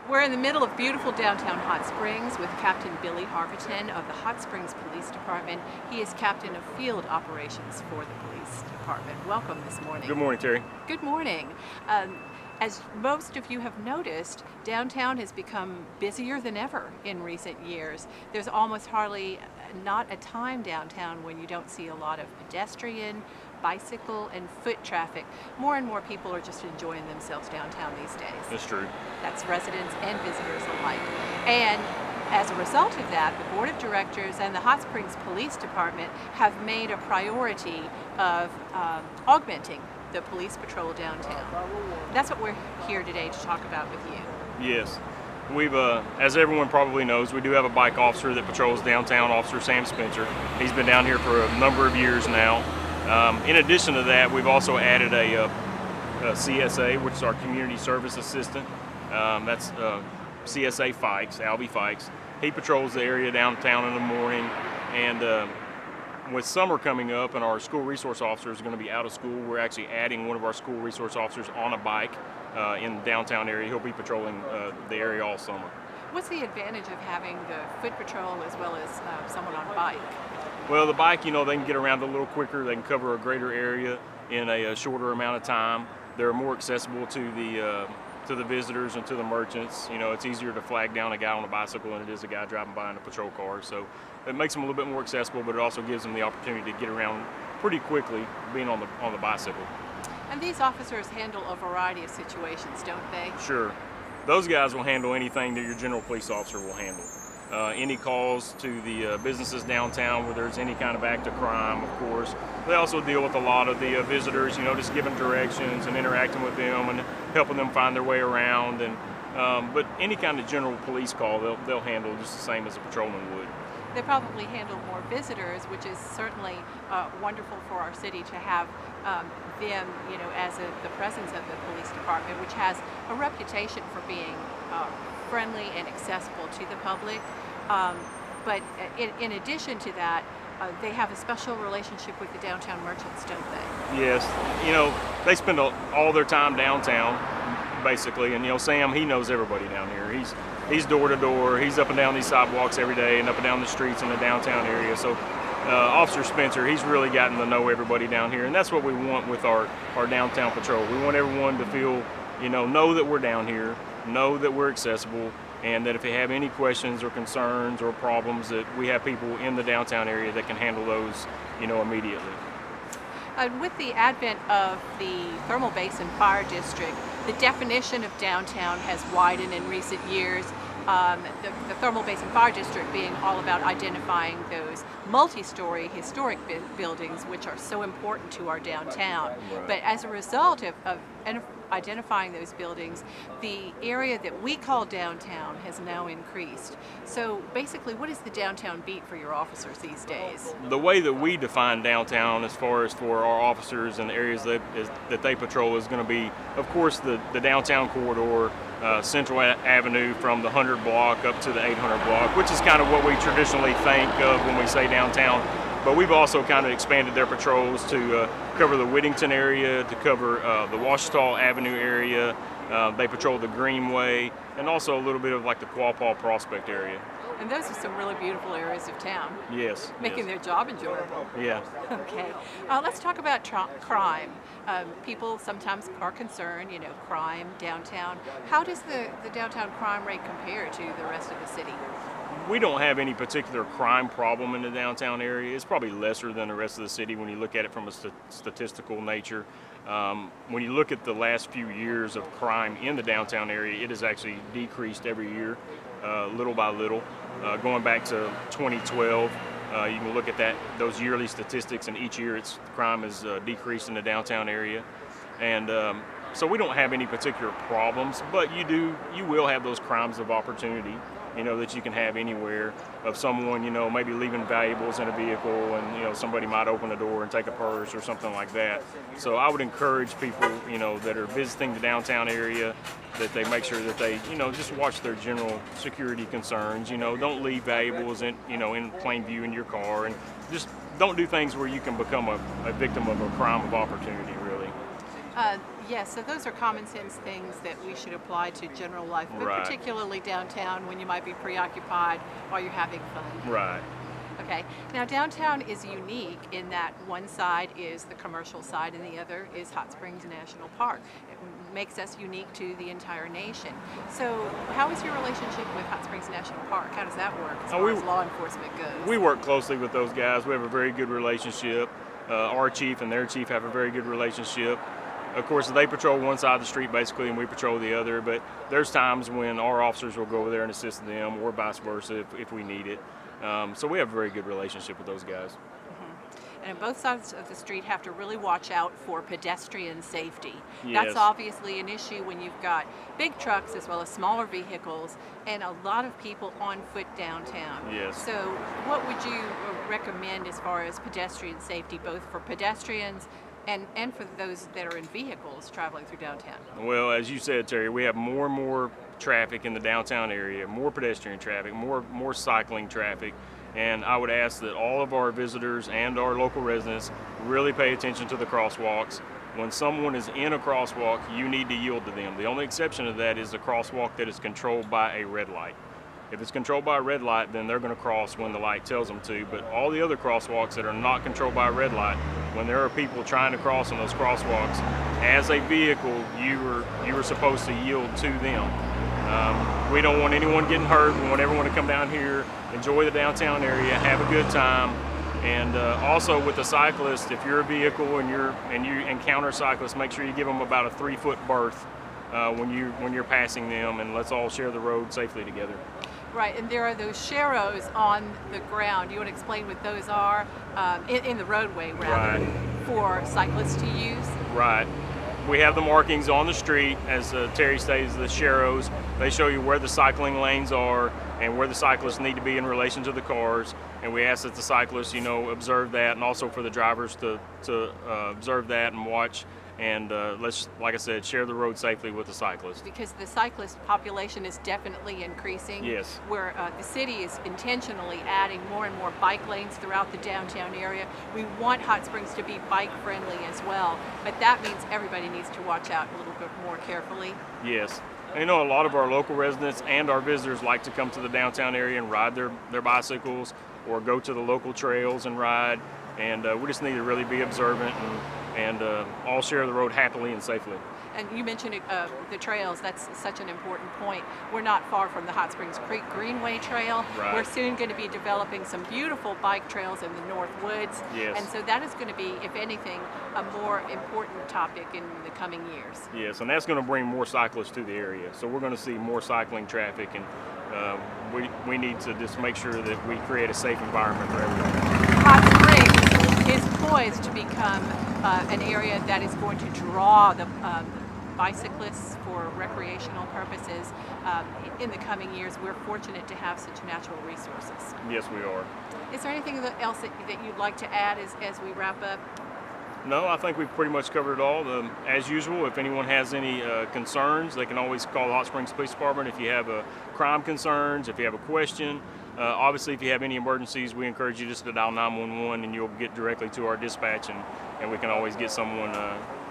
We're in the middle of beautiful downtown Hot Springs with Captain Billy Harverton of the Hot Springs Police Department. He is captain of field operations for the police department. Welcome this morning. Good morning, Terry. Good morning. As most of you have noticed, downtown has become busier than ever in recent years. There's almost hardly not a time downtown when you don't see a lot of pedestrian, bicycle, and foot traffic. More and more people are just enjoying themselves downtown these days. That's true. That's residents and visitors alike. And as a result of that, the Board of Directors and the Hot Springs Police Department have made a priority of augmenting the police patrol downtown. That's what we're here today to talk about with you. Yes. We've, as everyone probably knows, we do have a bike officer that patrols downtown, Officer Sam Spencer. He's been down here for a number of years now. In addition to that, we've also added a CSA, which is our Community Service Assistant. That's CSA Fikes, Albie Fikes. He patrols the area downtown in the morning, and with summer coming up and our school resource officer is going to be out of school, we're actually adding one of our school resource officers on a bike in the downtown area. He'll be patrolling the area all summer. What's the advantage of having the foot patrol as well as someone on a bike? Well, the bike, they can get around a little quicker. They can cover a greater area in a shorter amount of time. They're more accessible to the visitors and to the merchants. It's easier to flag down a guy on a bicycle than it is a guy driving by in a patrol car. So it makes them a little bit more accessible, but it also gives them the opportunity to get around pretty quickly being on the bicycle. And these officers handle a variety of situations, don't they? Sure. Those guys will handle anything that your general police officer will handle. Any calls to the businesses downtown where there's any kind of act of crime, of course. They also deal with a lot of the visitors, just giving directions and interacting with them and helping them find their way around. But any kind of general police call, they'll handle just the same as a patrolman would. They probably handle more visitors, which is certainly wonderful for our city to have them, as the presence of the police department, which has a reputation for being friendly and accessible to the public. But in addition to that, they have a special relationship with the downtown merchants, don't they? Yes. They spend all their time downtown, basically. And, Sam, he knows everybody down here. He's door to door. He's up and down these sidewalks every day and up and down the streets in the downtown area. So Officer Spencer, he's really gotten to know everybody down here. And that's what we want with our downtown patrol. We want everyone to feel, know that we're down here, know that we're accessible, and that if they have any questions or concerns or problems, that we have people in the downtown area that can handle those, immediately. With the advent of the Thermal Basin Fire District, the definition of downtown has widened in recent years. The Thermal Basin Fire District being all about identifying those multi-story historic buildings which are so important to our downtown. Right. But as a result of identifying those buildings, the area that we call downtown has now increased. So basically, what is the downtown beat for your officers these days? The way that we define downtown as far as for our officers and the areas that they patrol is going to be, of course, the downtown corridor, Central Avenue from the 100 block up to the 800 block, which is kind of what we traditionally think of when we say downtown. But we've also kind of expanded their patrols to cover the Whittington area, to cover the Washita Avenue area. They patrol the Greenway, and also a little bit of like the Quapaw Prospect area. And those are some really beautiful areas of town. Yes. Making their job enjoyable. Yeah. Okay. Let's talk about crime. People sometimes are concerned, crime downtown. How does the downtown crime rate compare to the rest of the city? We don't have any particular crime problem in the downtown area. It's probably lesser than the rest of the city when you look at it from a statistical nature. When you look at the last few years of crime in the downtown area, it has actually decreased every year, little by little. Going back to 2012, you can look at those yearly statistics, and each year crime has decreased in the downtown area. And so we don't have any particular problems, but you will have those crimes of opportunity, that you can have anywhere, of someone, maybe leaving valuables in a vehicle, and, somebody might open the door and take a purse or something like that. So I would encourage people, that are visiting the downtown area, that they make sure that they, just watch their general security concerns. Don't leave valuables in plain view in your car, and just don't do things where you can become a victim of a crime of opportunity, really. Yes, so those are common sense things that we should apply to general life, but Right. particularly downtown when you might be preoccupied while you're having fun. Right. Okay, now downtown is unique in that one side is the commercial side and the other is Hot Springs National Park. It makes us unique to the entire nation. So how is your relationship with Hot Springs National Park? How does that work as far as law enforcement goes? We work closely with those guys. We have a very good relationship. Our chief and their chief have a very good relationship. Of course, they patrol one side of the street basically, and we patrol the other. But there's times when our officers will go over there and assist them, or vice versa if we need it. So we have a very good relationship with those guys. And on both sides of the street have to really watch out for pedestrian safety. Yes. That's obviously an issue when you've got big trucks as well as smaller vehicles and a lot of people on foot downtown. Yes. So what would you recommend as far as pedestrian safety, both for pedestrians and for those that are in vehicles traveling through downtown? Well, as you said, Terry, we have more and more traffic in the downtown area, more pedestrian traffic, more cycling traffic. And I would ask that all of our visitors and our local residents really pay attention to the crosswalks. When someone is in a crosswalk, you need to yield to them. The only exception to that is a crosswalk that is controlled by a red light. If it's controlled by a red light, then they're going to cross when the light tells them to. But all the other crosswalks that are not controlled by a red light, when there are people trying to cross on those crosswalks, as a vehicle, you were supposed to yield to them. We don't want anyone getting hurt. We want everyone to come down here, enjoy the downtown area, have a good time. And also with the cyclists, if you're a vehicle and you encounter cyclists, make sure you give them about a 3-foot berth when you're passing them, and let's all share the road safely together. Right, and there are those sharrows on the ground. You want to explain what those are in the roadway, rather, Right. for cyclists to use? Right. We have the markings on the street, as Terry states, the sharrows. They show you where the cycling lanes are and where the cyclists need to be in relation to the cars. And we ask that the cyclists, observe that, and also for the drivers to observe that and watch. And let's, like I said, share the road safely with the cyclists. Because the cyclist population is definitely increasing. Yes. Where the city is intentionally adding more and more bike lanes throughout the downtown area. We want Hot Springs to be bike friendly as well, but that means everybody needs to watch out a little bit more carefully. Yes. And, a lot of our local residents and our visitors like to come to the downtown area and ride their bicycles or go to the local trails and ride. And we just need to really be observant and all share the road happily and safely. And you mentioned the trails. That's such an important point. We're not far from the Hot Springs Creek Greenway Trail. Right. We're soon going to be developing some beautiful bike trails in the North Woods. Yes. And so that is going to be, if anything, a more important topic in the coming years. Yes, and that's going to bring more cyclists to the area. So we're going to see more cycling traffic, and we need to just make sure that we create a safe environment for everyone. Hot Springs is poised to become an area that is going to draw the bicyclists for recreational purposes in the coming years. We're fortunate to have such natural resources. Yes, we are. Is there anything else that you'd like to add as we wrap up? No, I think we've pretty much covered it all. As usual, if anyone has any concerns, they can always call the Hot Springs Police Department if you have crime concerns, if you have a question. Obviously, if you have any emergencies, we encourage you just to dial 911 and you'll get directly to our dispatch, and we can always get someone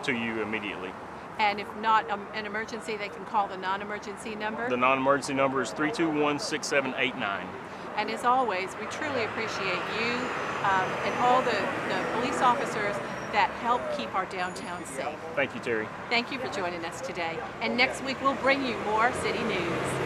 to you immediately. And if not an emergency, they can call the non-emergency number? The non-emergency number is 321-6789. And as always, we truly appreciate you and all the police officers that help keep our downtown safe. Thank you, Terry. Thank you for joining us today. And next week, we'll bring you more city news.